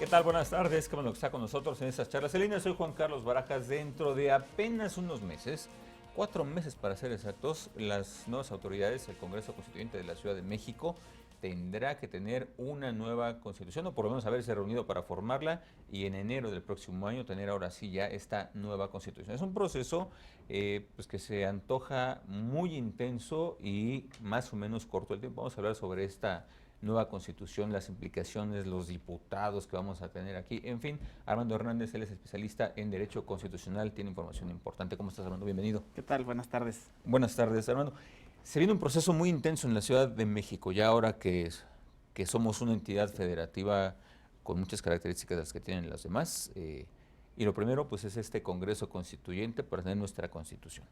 tal? Buenas tardes. Qué bueno que está con nosotros en estas charlas. En línea, soy Juan Carlos Barajas. Dentro de apenas unos meses, 4 meses para ser exactos, las nuevas autoridades, el Congreso Constituyente de la Ciudad de México, tendrá que tener una nueva constitución, o por lo menos haberse reunido para formarla, y en enero del próximo año tener ahora sí ya esta nueva constitución. Es un proceso pues que se antoja muy intenso y más o menos corto el tiempo. Vamos a hablar sobre esta nueva constitución, las implicaciones, los diputados que vamos a tener aquí. En fin, Armando Hernández, él es especialista en Derecho Constitucional, tiene información importante. ¿Cómo estás, Armando? Bienvenido. ¿Qué tal? Buenas tardes. Buenas tardes, Armando. Se viene un proceso muy intenso en la Ciudad de México, ya ahora que somos una entidad federativa con muchas características de las que tienen las demás. Y lo primero, pues, es este Congreso Constituyente para tener nuestra Constitución.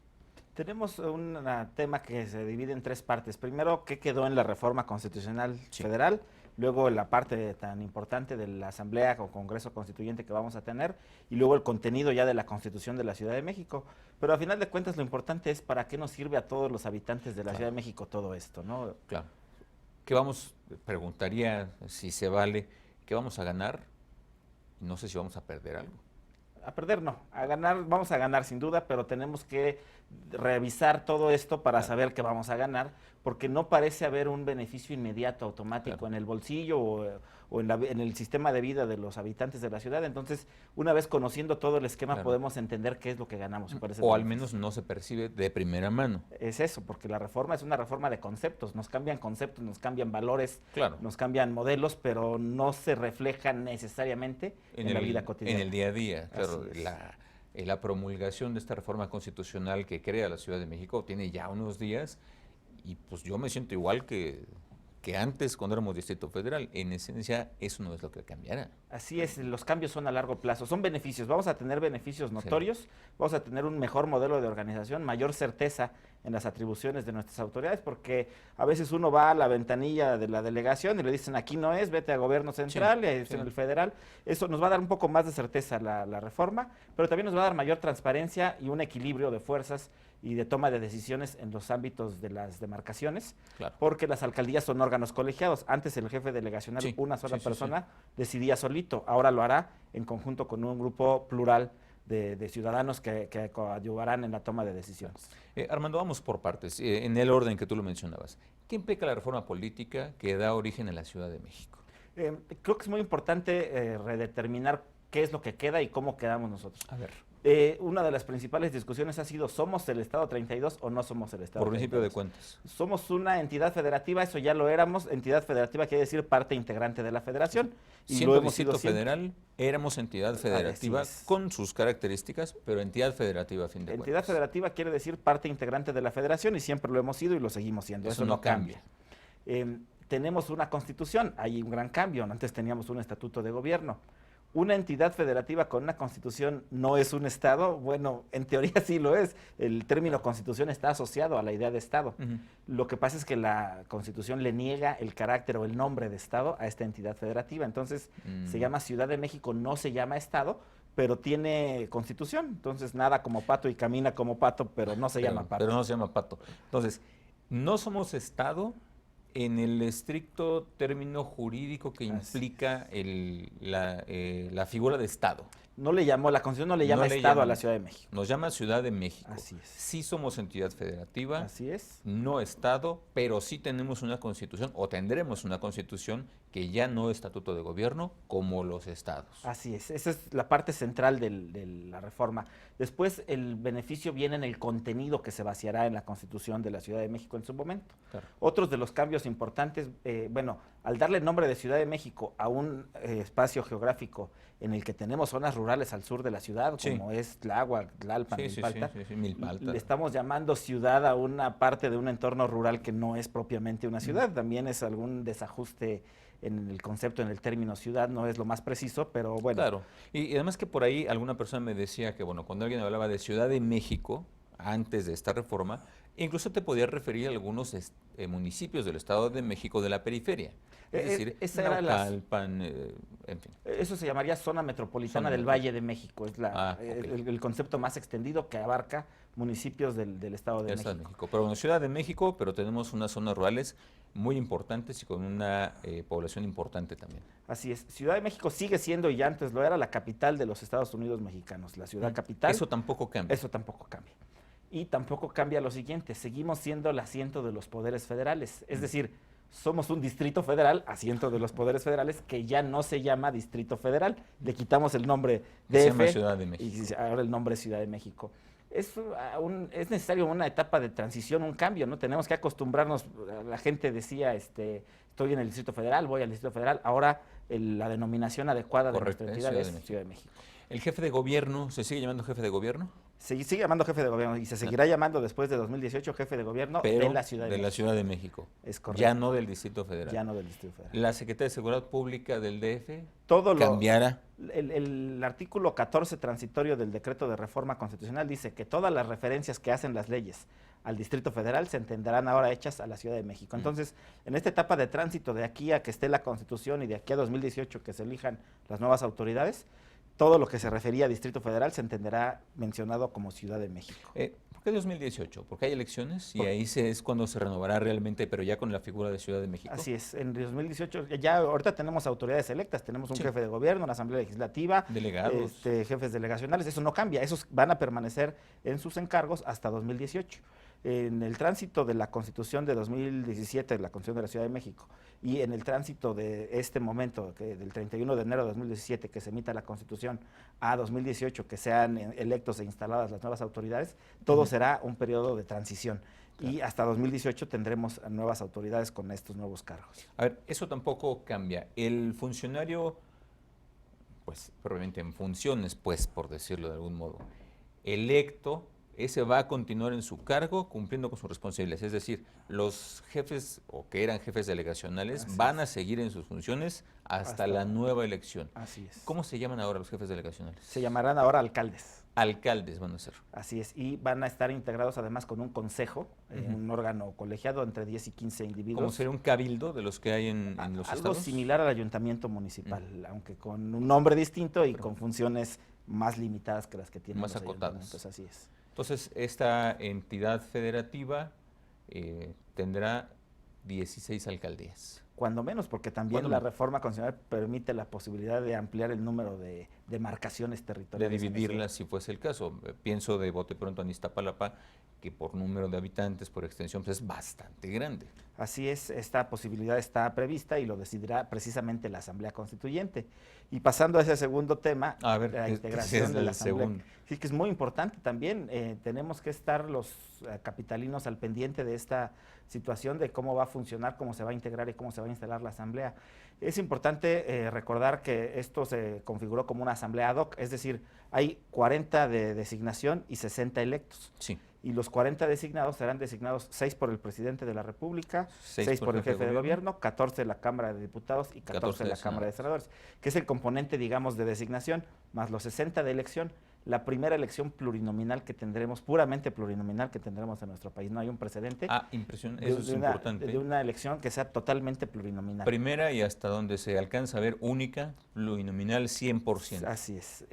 Tenemos un tema que se divide en 3 partes. Primero, ¿qué quedó en la reforma constitucional federal? Luego, la parte tan importante de la Asamblea o Congreso Constituyente que vamos a tener. Y luego, el contenido ya de la Constitución de la Ciudad de México. Pero a final de cuentas, lo importante es para qué nos sirve a todos los habitantes de la Ciudad de México todo esto, ¿no? Claro. Preguntaría si se vale, ¿qué vamos a ganar? No sé si vamos a perder algo. A perder no, a ganar, vamos a ganar sin duda, pero tenemos que revisar todo esto para saber que vamos a ganar, porque no parece haber un beneficio inmediato, automático en el bolsillo o en el sistema de vida de los habitantes de la ciudad. Entonces, una vez conociendo todo el esquema, podemos entender qué es lo que ganamos. O al menos no se percibe de primera mano. Es eso, porque la reforma es una reforma de conceptos, nos cambian conceptos, nos cambian valores, nos cambian modelos, pero no se reflejan necesariamente en la vida cotidiana. En el día a día, claro. La promulgación de esta reforma constitucional que crea la Ciudad de México tiene ya unos días y pues yo me siento igual que antes cuando éramos Distrito Federal. En esencia, eso no es lo que cambiará. Así es, los cambios son a largo plazo, son beneficios, vamos a tener beneficios notorios, vamos a tener un mejor modelo de organización, mayor certeza en las atribuciones de nuestras autoridades, porque a veces uno va a la ventanilla de la delegación y le dicen aquí no es, vete a gobierno central, y ahí está en el federal. Eso nos va a dar un poco más de certeza la reforma, pero también nos va a dar mayor transparencia y un equilibrio de fuerzas y de toma de decisiones en los ámbitos de las demarcaciones, porque las alcaldías son órganos colegiados. Antes el jefe delegacional, una sola persona, decidía solito, ahora lo hará en conjunto con un grupo plural de ciudadanos que coadyuvarán en la toma de decisiones. Armando, vamos por partes, en el orden que tú lo mencionabas. ¿Qué implica la reforma política que da origen a la Ciudad de México? Creo que es muy importante redeterminar qué es lo que queda y cómo quedamos nosotros. A ver. Una de las principales discusiones ha sido, ¿somos el Estado 32 o no somos el Estado 32? Por principio de cuentas. Somos una entidad federativa, eso ya lo éramos. Entidad federativa quiere decir parte integrante de la federación. Y siendo Distrito Federal, éramos entidad federativa con sus características, pero entidad federativa a fin de cuentas. Entidad federativa quiere decir parte integrante de la federación y siempre lo hemos sido y lo seguimos siendo. Eso no cambia. Tenemos una constitución, hay un gran cambio. Antes teníamos un estatuto de gobierno. ¿Una entidad federativa con una constitución no es un Estado? Bueno, en teoría sí lo es. El término constitución está asociado a la idea de Estado. Lo que pasa es que la constitución le niega el carácter o el nombre de Estado a esta entidad federativa. Entonces, se llama Ciudad de México, no se llama Estado, pero tiene constitución. Entonces, nada como pato y camina como pato, pero no se llama pato. Pero no se llama pato. Entonces, no somos Estado en el estricto término jurídico que implica la figura de Estado. No le llamó, la Constitución no le llama Estado a la Ciudad de México. Nos llama Ciudad de México. Así es. Sí somos entidad federativa. Así es. No Estado, pero sí tenemos una Constitución, o tendremos una Constitución que ya no es estatuto de gobierno como los estados. Así es, esa es la parte central de la reforma. Después el beneficio viene en el contenido que se vaciará en la Constitución de la Ciudad de México en su momento. Otros de los cambios importantes, al darle nombre de Ciudad de México a un espacio geográfico en el que tenemos zonas rurales al sur de la ciudad, como es Tláhuac, Tlalpan, Milpalta, le estamos llamando ciudad a una parte de un entorno rural que no es propiamente una ciudad. También es algún desajuste en el concepto, en el término ciudad, no es lo más preciso, pero bueno. Claro, y además que por ahí alguna persona me decía que, bueno, cuando alguien hablaba de Ciudad de México, antes de esta reforma, incluso te podías referir a algunos municipios del Estado de México de la periferia. Es decir, esa era Naucalpan, en fin. Eso se llamaría zona metropolitana del Valle de México. Es okay. el concepto más extendido que abarca municipios del Estado de México. Pero en Ciudad de México, pero tenemos unas zonas rurales muy importantes y con una población importante también. Así es. Ciudad de México sigue siendo, y antes lo era, la capital de los Estados Unidos mexicanos, la ciudad capital. Eso tampoco cambia. Eso tampoco cambia. Y tampoco cambia lo siguiente, seguimos siendo el asiento de los poderes federales. Es decir, somos un distrito federal, asiento de los poderes federales, que ya no se llama Distrito Federal. Le quitamos el nombre DF, se llama Ciudad de México. Y ahora el nombre es Ciudad de México. Es necesario una etapa de transición, un cambio, ¿no? Tenemos que acostumbrarnos. La gente decía, estoy en el Distrito Federal, voy al Distrito Federal. Ahora la denominación adecuada de nuestra entidad es Ciudad de México. ¿El jefe de gobierno se sigue llamando jefe de gobierno? Se sigue llamando jefe de gobierno y se seguirá llamando después de 2018 jefe de gobierno de la Ciudad de México. La Ciudad de México. Es correcto. Ya no del Distrito Federal. Ya no del Distrito Federal. ¿La Secretaría de Seguridad Pública del DF cambiará? El artículo 14 transitorio del decreto de reforma constitucional dice que todas las referencias que hacen las leyes al Distrito Federal se entenderán ahora hechas a la Ciudad de México. Entonces, en esta etapa de tránsito de aquí a que esté la Constitución y de aquí a 2018 que se elijan las nuevas autoridades, todo lo que se refería a Distrito Federal se entenderá mencionado como Ciudad de México. ¿Por qué 2018? Porque hay elecciones y ahí es cuando se renovará realmente, pero ya con la figura de Ciudad de México. Así es, en 2018 ya ahorita tenemos autoridades electas, tenemos un jefe de gobierno, una asamblea legislativa, delegados, jefes delegacionales, eso no cambia, esos van a permanecer en sus encargos hasta 2018. En el tránsito de la Constitución de 2017, la Constitución de la Ciudad de México, y en el tránsito de este momento, del 31 de enero de 2017, que se emita la Constitución, a 2018, que sean electos e instaladas las nuevas autoridades, todo será un periodo de transición. Claro. Y hasta 2018 tendremos nuevas autoridades con estos nuevos cargos. A ver, eso tampoco cambia. El funcionario, pues, probablemente en funciones, pues, por decirlo de algún modo, electo, ese va a continuar en su cargo cumpliendo con sus responsabilidades. Es decir, los jefes o que eran jefes delegacionales van a seguir en sus funciones hasta la nueva elección. Así es. ¿Cómo se llaman ahora los jefes delegacionales? Se llamarán ahora alcaldes. Alcaldes van a ser. Así es, y van a estar integrados además con un consejo, un órgano colegiado entre 10 y 15 individuos. ¿Cómo sería un cabildo de los que hay en los estados? Algo similar al ayuntamiento municipal, aunque con un nombre distinto y con funciones más limitadas que las que tienen más los acotadas. Así es. Entonces, esta entidad federativa tendrá 16 alcaldías. Cuando menos, porque también la reforma constitucional permite la posibilidad de ampliar el número de demarcaciones territoriales. De dividirlas si fuese el caso. Pienso de bote pronto en Iztapalapa, que por número de habitantes, por extensión, pues es bastante grande. Así es, esta posibilidad está prevista y lo decidirá precisamente la Asamblea Constituyente. Y pasando a ese segundo tema, la integración de la Asamblea. Sí, que es muy importante también. Tenemos que estar los capitalinos al pendiente de esta situación, de cómo va a funcionar, cómo se va a integrar y cómo se va a instalar la Asamblea. Es importante recordar que esto se configuró como una Asamblea ad hoc, es decir, hay 40 de designación y 60 electos. Sí. Y los 40 designados serán designados 6 por el presidente de la República, 6 por el jefe de gobierno, 14 de la Cámara de Diputados y 14 de la Cámara de Senadores, que es el componente, digamos, de designación, más los 60 de elección. La primera elección plurinominal que tendremos, puramente plurinominal que tendremos en nuestro país. No hay un precedente. Impresión, eso es importante. De una elección que sea totalmente plurinominal. Primera y hasta donde se alcanza a ver única, plurinominal 100%. Así es.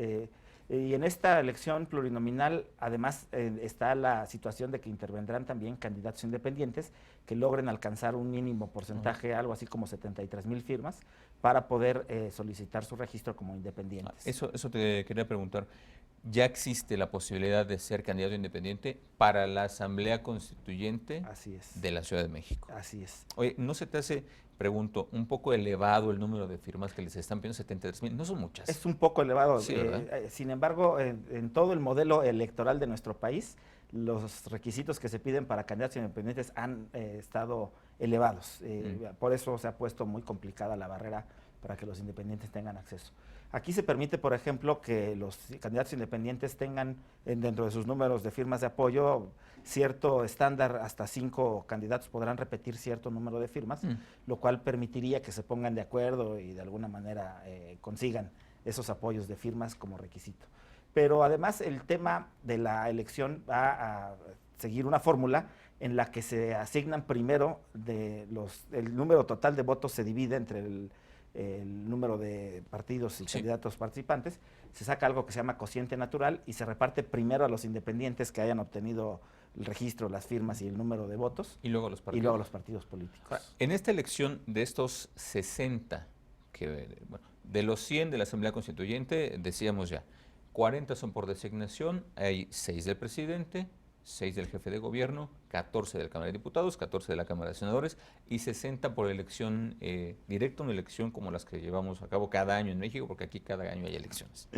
Y en esta elección plurinominal, además, está la situación de que intervendrán también candidatos independientes que logren alcanzar un mínimo porcentaje, algo así como 73,000 firmas, para poder solicitar su registro como independientes. Eso te quería preguntar. ¿Ya existe la posibilidad de ser candidato independiente para la Asamblea Constituyente de la Ciudad de México? Así es. Oye, ¿no se te hace, pregunto, un poco elevado el número de firmas que les están pidiendo? 73,000, no son muchas. Es un poco elevado. Sí, sin embargo, en todo el modelo electoral de nuestro país, los requisitos que se piden para candidatos independientes han estado elevados. Por eso se ha puesto muy complicada la barrera para que los independientes tengan acceso. Aquí se permite, por ejemplo, que los candidatos independientes tengan dentro de sus números de firmas de apoyo cierto estándar, hasta 5 candidatos podrán repetir cierto número de firmas, lo cual permitiría que se pongan de acuerdo y de alguna manera consigan esos apoyos de firmas como requisito. Pero además el tema de la elección va a seguir una fórmula en la que se asignan primero el número total de votos se divide entre el número de partidos y candidatos participantes, se saca algo que se llama cociente natural y se reparte primero a los independientes que hayan obtenido el registro, las firmas y el número de votos. Y luego los partidos. Y luego los partidos políticos. Ahora, en esta elección de estos 60, de los 100 de la Asamblea Constituyente, decíamos ya, 40 son por designación, hay 6 del presidente, 6 del jefe de gobierno, 14 de la Cámara de Diputados, 14 de la Cámara de Senadores y 60 por elección directa, una elección como las que llevamos a cabo cada año en México, porque aquí cada año hay elecciones.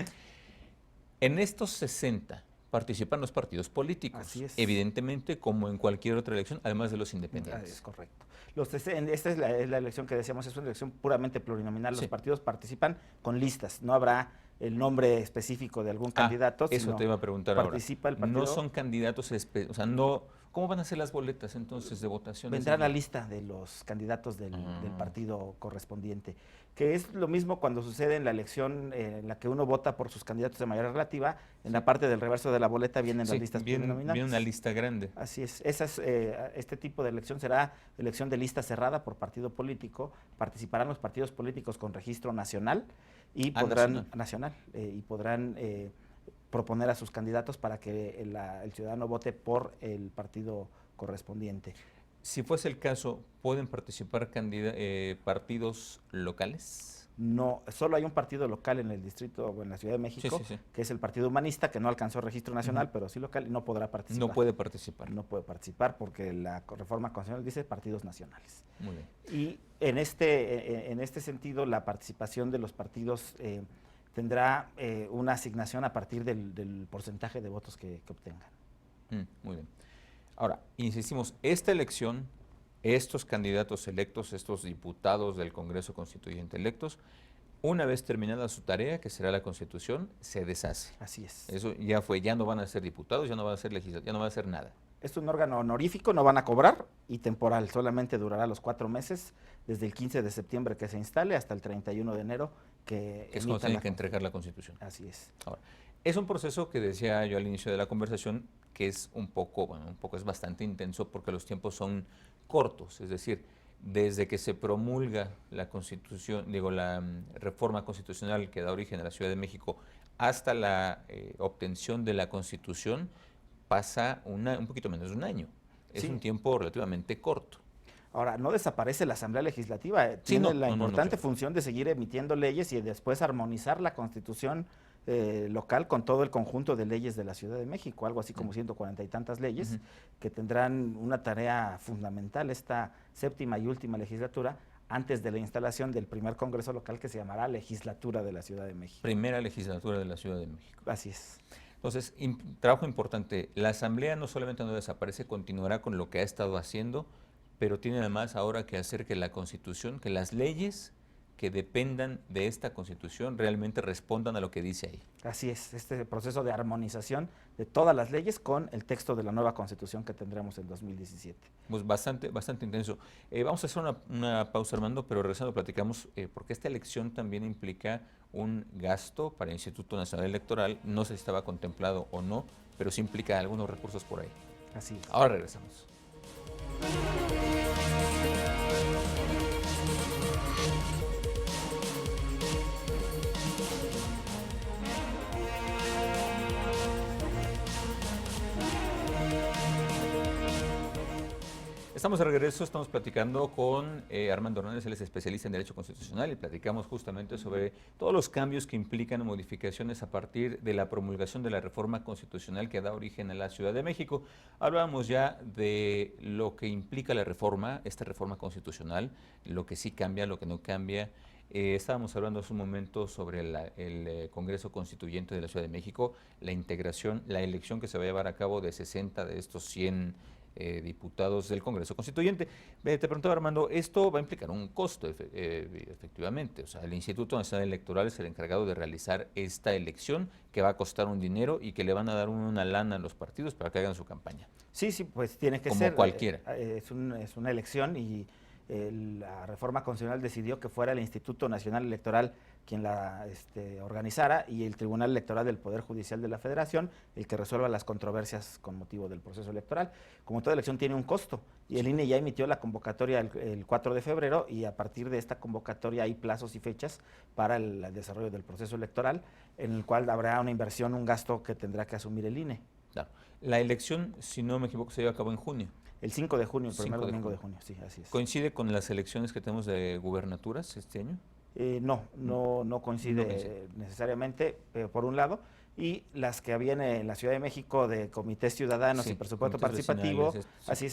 En estos 60 participan los partidos políticos, Así es. evidentemente como en cualquier otra elección, además de los independientes. Es correcto. Esta es la elección que decíamos, es una elección puramente plurinominal. Los partidos participan con listas, no habrá el nombre específico de algún candidato. Eso te iba a preguntar participa ahora. El partido. No son candidatos, o sea, no. ¿Cómo van a ser las boletas entonces de votación? Vendrá la lista de los candidatos del partido correspondiente, que es lo mismo cuando sucede en la elección en la que uno vota por sus candidatos de mayoría relativa. En la parte del reverso de la boleta vienen las listas plurinominales. Viene una lista grande. Así es. Este tipo de elección será elección de lista cerrada por partido político. Participarán los partidos políticos con registro nacional y podrán proponer a sus candidatos para que el ciudadano vote por el partido correspondiente. Si fuese el caso, ¿pueden participar partidos locales? No, solo hay un partido local en el distrito o en la Ciudad de México, que es el Partido Humanista, que no alcanzó registro nacional, pero sí local, y no podrá participar. No puede participar. No puede participar porque la reforma constitucional dice partidos nacionales. Muy bien. Y en este sentido, la participación de los partidos tendrá una asignación a partir del porcentaje de votos que obtengan. Muy bien. Ahora, insistimos, esta elección, estos candidatos electos, estos diputados del Congreso Constituyente electos, una vez terminada su tarea, que será la Constitución, se deshace. Así es. Eso ya fue, ya no van a ser diputados, ya no van a ser legisladores, ya no van a hacer nada. Es un órgano honorífico, no van a cobrar, y temporal, solamente durará los 4 meses, desde el 15 de septiembre que se instale hasta el 31 de enero que es cuando tienen que entregar la Constitución. Así es. Ahora, es un proceso que decía yo al inicio de la conversación que es es bastante intenso porque los tiempos son cortos, es decir, desde que se promulga la Constitución, la reforma constitucional que da origen a la Ciudad de México hasta la obtención de la Constitución pasa un poquito menos de un año. Es un tiempo relativamente corto. Ahora, no desaparece la Asamblea Legislativa, tiene la importante función de seguir emitiendo leyes y después armonizar la Constitución local con todo el conjunto de leyes de la Ciudad de México, algo así como 140 y tantas leyes, que tendrán una tarea fundamental esta 7ª y última legislatura, antes de la instalación del primer Congreso local que se llamará Legislatura de la Ciudad de México. Primera legislatura de la Ciudad de México. Así es. Entonces, trabajo importante, la Asamblea no solamente no desaparece, continuará con lo que ha estado haciendo, pero tiene además ahora que hacer que la Constitución, que las leyes que dependan de esta Constitución realmente respondan a lo que dice ahí. Así es, este proceso de armonización de todas las leyes con el texto de la nueva Constitución que tendremos en 2017. Pues bastante intenso. Vamos a hacer una pausa, Armando, pero regresando platicamos, porque esta elección también implica un gasto para el Instituto Nacional Electoral, no sé si estaba contemplado o no, pero sí implica algunos recursos por ahí. Así es. Ahora regresamos. Estamos de regreso, estamos platicando con Armando Hernández, él es especialista en Derecho Constitucional y platicamos justamente sobre todos los cambios que implican modificaciones a partir de la promulgación de la reforma constitucional que da origen a la Ciudad de México. Hablábamos ya de lo que implica la reforma, esta reforma constitucional, lo que sí cambia, lo que no cambia. Estábamos hablando hace un momento sobre el Congreso Constituyente de la Ciudad de México, la integración, la elección que se va a llevar a cabo de 60 de estos 100 diputados del Congreso Constituyente. Te preguntaba, Armando, esto va a implicar un costo, efectivamente. O sea, el Instituto Nacional Electoral es el encargado de realizar esta elección que va a costar un dinero y que le van a dar una lana a los partidos para que hagan su campaña. Sí, pues tiene que como ser. Cualquiera. Es una elección y la reforma constitucional decidió que fuera el Instituto Nacional Electoral quien la organizara y el Tribunal Electoral del Poder Judicial de la Federación el que resuelva las controversias con motivo del proceso electoral. Como toda elección tiene un costo y el INE ya emitió la convocatoria el 4 de febrero y a partir de esta convocatoria hay plazos y fechas para el desarrollo del proceso electoral en el cual habrá una inversión, un gasto que tendrá que asumir el INE. Claro. La elección, si no me equivoco, se lleva a cabo en junio. El 5 de junio, el primer domingo de junio, sí, así es. ¿Coincide con las elecciones que tenemos de gubernaturas este año? No coincide necesariamente, por un lado, y las que habían en la Ciudad de México de comités ciudadanos y presupuesto participativo, así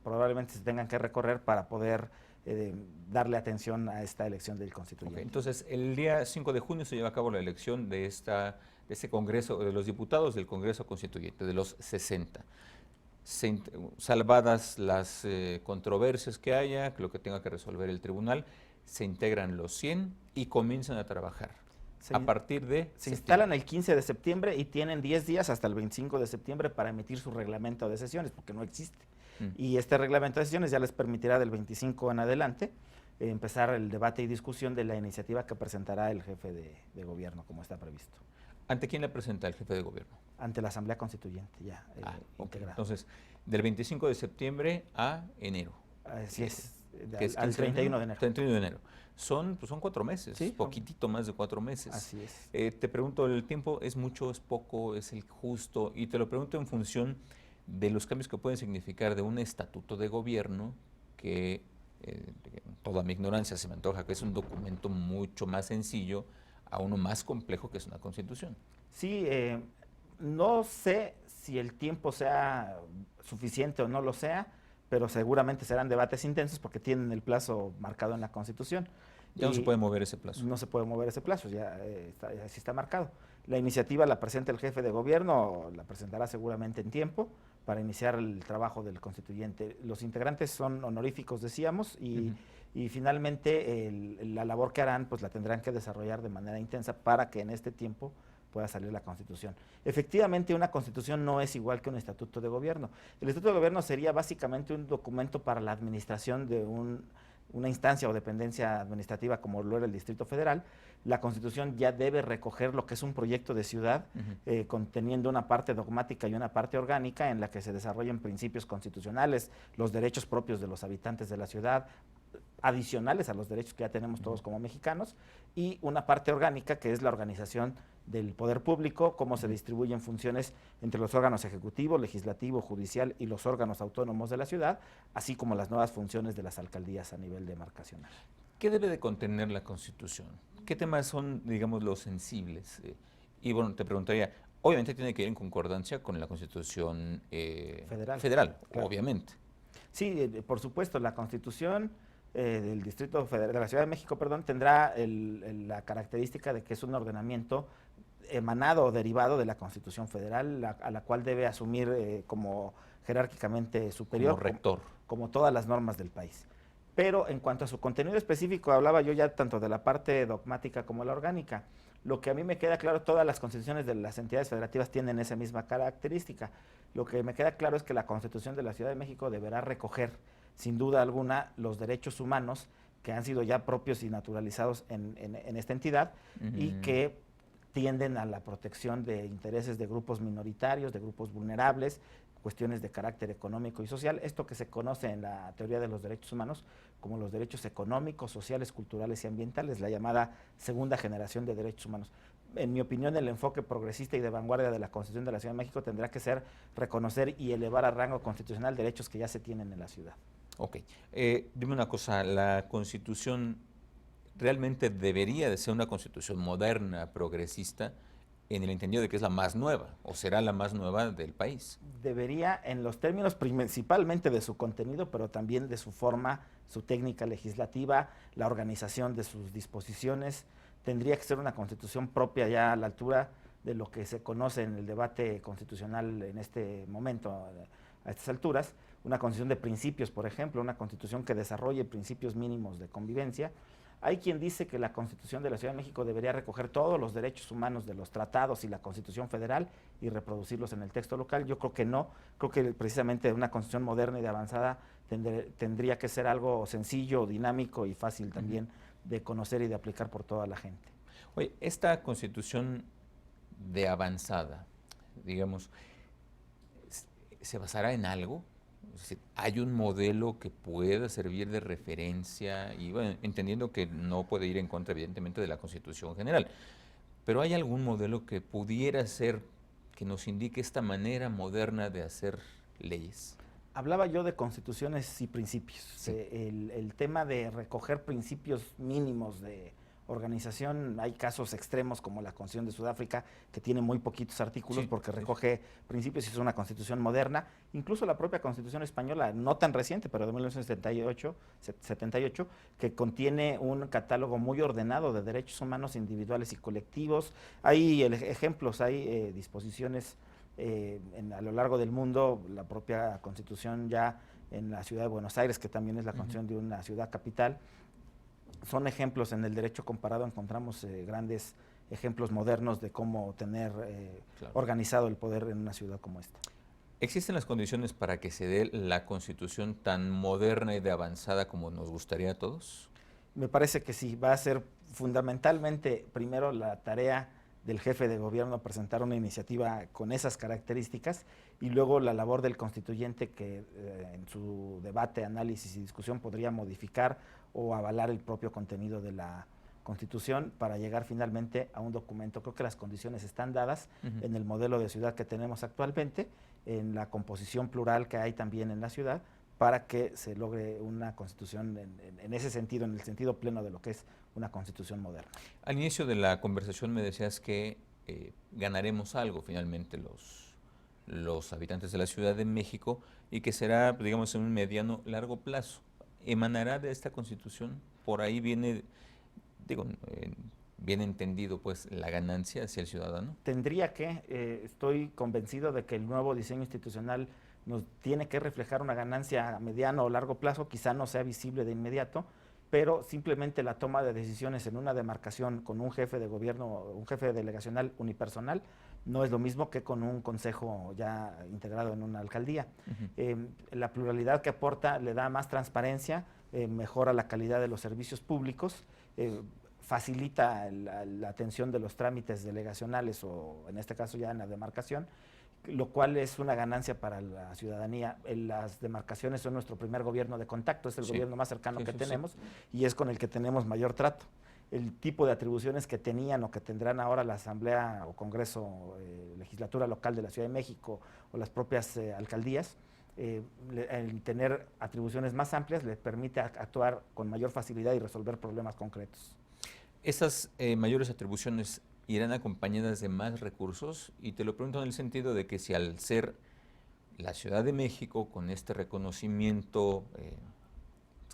probablemente se tengan que recorrer para poder darle atención a esta elección del constituyente. Entonces, el día 5 de junio se lleva a cabo la elección de este Congreso, de los diputados del Congreso Constituyente, de los 60. Salvadas las controversias que haya, lo que tenga que resolver el tribunal, se integran los 100 y comienzan a trabajar. A partir de... Se instalan el 15 de septiembre y tienen 10 días hasta el 25 de septiembre para emitir su reglamento de sesiones, porque no existe. Y este reglamento de sesiones ya les permitirá del 25 en adelante empezar el debate y discusión de la iniciativa que presentará el jefe de gobierno, como está previsto. ¿Ante quién le presenta el jefe de gobierno? Ante la Asamblea Constituyente, ya integrada. Entonces, del 25 de septiembre a enero. Así es, al 31 de enero. 31 de enero. Son 4 meses, ¿Sí? Poquitito más de 4 meses. Así es. Te pregunto, ¿el tiempo es mucho, es poco, es el justo? Y te lo pregunto en función de los cambios que pueden significar de un estatuto de gobierno que, toda mi ignorancia se me antoja que es un documento mucho más sencillo a uno más complejo que es una constitución. Sí, no sé si el tiempo sea suficiente o no lo sea, pero seguramente serán debates intensos porque tienen el plazo marcado en la Constitución. Ya no se puede mover ese plazo. No se puede mover ese plazo, ya así está marcado. La iniciativa la presenta el jefe de gobierno, la presentará seguramente en tiempo para iniciar el trabajo del constituyente. Los integrantes son honoríficos, decíamos, y finalmente la labor que harán pues la tendrán que desarrollar de manera intensa para que en este tiempo pueda salir la Constitución. Efectivamente, una Constitución no es igual que un estatuto de gobierno. El estatuto de gobierno sería básicamente un documento para la administración de una instancia o dependencia administrativa como lo era el Distrito Federal. La Constitución ya debe recoger lo que es un proyecto de ciudad, conteniendo una parte dogmática y una parte orgánica en la que se desarrollen principios constitucionales, los derechos propios de los habitantes de la ciudad, adicionales a los derechos que ya tenemos todos como mexicanos, y una parte orgánica que es la organización del poder público, cómo se distribuyen funciones entre los órganos ejecutivo, legislativo, judicial y los órganos autónomos de la ciudad, así como las nuevas funciones de las alcaldías a nivel demarcacional. ¿Qué debe de contener la Constitución? ¿Qué temas son, digamos, los sensibles? Y bueno, te preguntaría, obviamente tiene que ir en concordancia con la Constitución federal, claro. Obviamente. Sí, por supuesto, la Constitución del Distrito Federal, de la Ciudad de México, perdón, tendrá la característica de que es un ordenamiento emanado o derivado de la Constitución Federal, a la cual debe asumir como jerárquicamente superior, como rector, como todas las normas del país. Pero en cuanto a su contenido específico, hablaba yo ya tanto de la parte dogmática como la orgánica. Lo que a mí me queda claro, todas las constituciones de las entidades federativas tienen esa misma característica. Lo que me queda claro es que la Constitución de la Ciudad de México deberá recoger, sin duda alguna, los derechos humanos que han sido ya propios y naturalizados en esta entidad y que tienden a la protección de intereses de grupos minoritarios, de grupos vulnerables, cuestiones de carácter económico y social, esto que se conoce en la teoría de los derechos humanos como los derechos económicos, sociales, culturales y ambientales, la llamada segunda generación de derechos humanos. En mi opinión, el enfoque progresista y de vanguardia de la Constitución de la Ciudad de México tendrá que ser reconocer y elevar a rango constitucional derechos que ya se tienen en la ciudad. Ok. Dime una cosa, ¿la Constitución realmente debería de ser una Constitución moderna, progresista, en el entendido de que es la más nueva, o será la más nueva del país? Debería, en los términos principalmente de su contenido, pero también de su forma, su técnica legislativa, la organización de sus disposiciones, tendría que ser una Constitución propia ya a la altura de lo que se conoce en el debate constitucional en este momento, a estas alturas, una Constitución de principios, por ejemplo, una Constitución que desarrolle principios mínimos de convivencia. Hay quien dice que la Constitución de la Ciudad de México debería recoger todos los derechos humanos de los tratados y la Constitución Federal y reproducirlos en el texto local. Yo creo que no, creo que precisamente una Constitución moderna y de avanzada tendría que ser algo sencillo, dinámico y fácil también de conocer y de aplicar por toda la gente. Oye, esta constitución de avanzada, digamos, ¿se basará en algo? Es decir, ¿hay un modelo que pueda servir de referencia? Y bueno, entendiendo que no puede ir en contra, evidentemente, de la Constitución General, pero ¿hay algún modelo que pudiera ser, que nos indique esta manera moderna de hacer leyes? Hablaba yo de constituciones y principios. Sí. El tema de recoger principios mínimos de organización, hay casos extremos como la Constitución de Sudáfrica, que tiene muy poquitos artículos Sí, porque sí. recoge principios y es una constitución moderna. Incluso la propia Constitución española, no tan reciente, pero de 1978, que contiene un catálogo muy ordenado de derechos humanos individuales y colectivos. Hay ejemplos, hay disposiciones a lo largo del mundo, la propia Constitución ya en la ciudad de Buenos Aires, que también es la Constitución de una ciudad capital. Son ejemplos en el derecho comparado, encontramos grandes ejemplos modernos de cómo tener Claro. organizado el poder en una ciudad como esta. ¿Existen las condiciones para que se dé la Constitución tan moderna y de avanzada como nos gustaría a todos? Me parece que sí, va a ser fundamentalmente primero la tarea del jefe de gobierno presentar una iniciativa con esas características y luego la labor del constituyente que en su debate, análisis y discusión podría modificar o avalar el propio contenido de la Constitución para llegar finalmente a un documento. Creo que las condiciones están dadas en el modelo de ciudad que tenemos actualmente, en la composición plural que hay también en la ciudad, para que se logre una constitución en ese sentido, en el sentido pleno de lo que es una constitución moderna. Al inicio de la conversación me decías que ganaremos algo finalmente los habitantes de la Ciudad de México y que será, digamos, en un mediano largo plazo. ¿Emanará de esta constitución? Por ahí viene, digo, bien entendido, pues, la ganancia hacia el ciudadano. Tendría que, estoy convencido de que el nuevo diseño institucional nos tiene que reflejar una ganancia a mediano o largo plazo, quizá no sea visible de inmediato, pero simplemente la toma de decisiones en una demarcación con un jefe de gobierno, un jefe delegacional unipersonal, no es lo mismo que con un consejo ya integrado en una alcaldía. La pluralidad que aporta le da más transparencia, mejora la calidad de los servicios públicos, facilita la atención de los trámites delegacionales o en este caso ya en la demarcación, lo cual es una ganancia para la ciudadanía. Las demarcaciones son nuestro primer gobierno de contacto, es el gobierno más cercano que tenemos y es con el que tenemos mayor trato. El tipo de atribuciones que tenían o que tendrán ahora la Asamblea o Congreso, Legislatura Local de la Ciudad de México o las propias alcaldías, el tener atribuciones más amplias les permite actuar con mayor facilidad y resolver problemas concretos. Estas mayores atribuciones irán acompañadas de más recursos, y te lo pregunto en el sentido de que si al ser la Ciudad de México con este reconocimiento,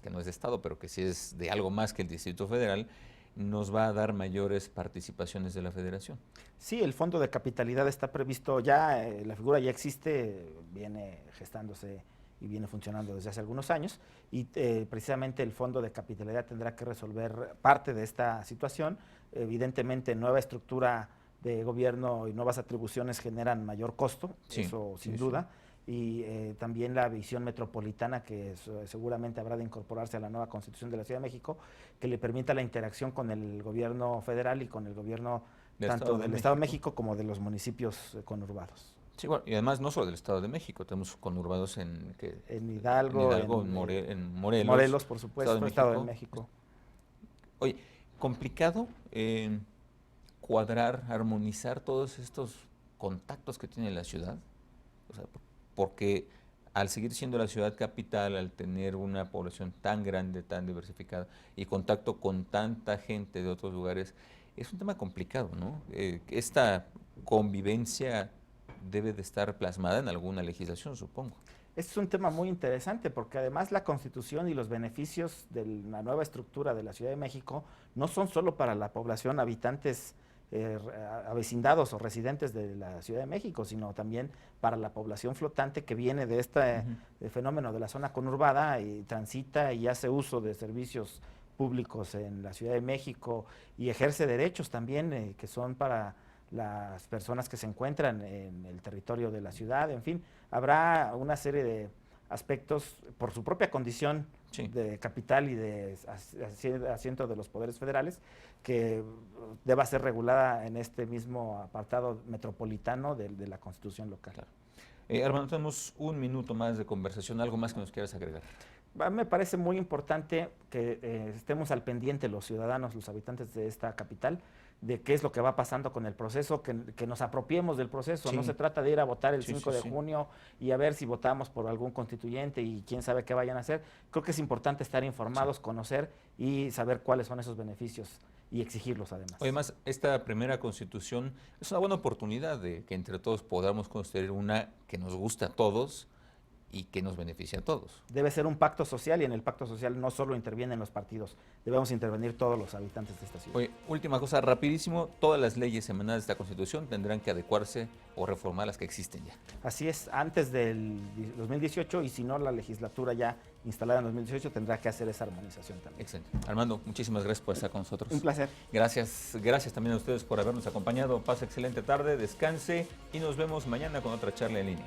que no es de Estado, pero que sí es de algo más que el Distrito Federal, nos va a dar mayores participaciones de la Federación. Sí, el fondo de capitalidad está previsto ya, la figura ya existe, viene gestándose y viene funcionando desde hace algunos años, y precisamente el fondo de capitalidad tendrá que resolver parte de esta situación. Evidentemente, nueva estructura de gobierno y nuevas atribuciones generan mayor costo, eso sin duda, y también la visión metropolitana que seguramente habrá de incorporarse a la nueva Constitución de la Ciudad de México, que le permita la interacción con el gobierno federal y con el gobierno tanto del Estado de México como de los municipios conurbados. Sí, bueno, y además no solo del Estado de México, tenemos conurbados en Hidalgo, en Morelos. Morelos, por supuesto, Estado de México. Oye, complicado cuadrar, armonizar todos estos contactos que tiene la ciudad, o sea, porque al seguir siendo la ciudad capital, al tener una población tan grande, tan diversificada y contacto con tanta gente de otros lugares, es un tema complicado, ¿no? Esta convivencia debe de estar plasmada en alguna legislación, supongo. Este es un tema muy interesante porque además la Constitución y los beneficios de la nueva estructura de la Ciudad de México no son solo para la población, habitantes avecindados o residentes de la Ciudad de México, sino también para la población flotante que viene de este fenómeno de la zona conurbada y transita y hace uso de servicios públicos en la Ciudad de México y ejerce derechos también que son para las personas que se encuentran en el territorio de la ciudad. En fin, habrá una serie de aspectos por su propia condición de capital y de asiento de los poderes federales, que deba ser regulada en este mismo apartado metropolitano de la Constitución local. Claro. Armando, tenemos un minuto más de conversación, ¿algo más que nos quieras agregar? Me parece muy importante que estemos al pendiente los ciudadanos, los habitantes de esta capital, de qué es lo que va pasando con el proceso, que nos apropiemos del proceso. No se trata de ir a votar el 5 de junio y a ver si votamos por algún constituyente y quién sabe qué vayan a hacer. Creo que es importante estar informados, conocer y saber cuáles son esos beneficios y exigirlos además. Además, esta primera constitución es una buena oportunidad de que entre todos podamos construir una que nos guste a todos y que nos beneficie a todos. Debe ser un pacto social y en el pacto social no solo intervienen los partidos, debemos intervenir todos los habitantes de esta ciudad. Oye, última cosa, rapidísimo, todas las leyes emanadas de esta Constitución tendrán que adecuarse o reformar las que existen ya. Así es, antes del 2018 y si no la legislatura ya instalada en 2018 tendrá que hacer esa armonización también. Excelente. Armando, muchísimas gracias por estar con nosotros. Un placer. Gracias también a ustedes por habernos acompañado. Pase excelente tarde, descanse y nos vemos mañana con otra charla en línea.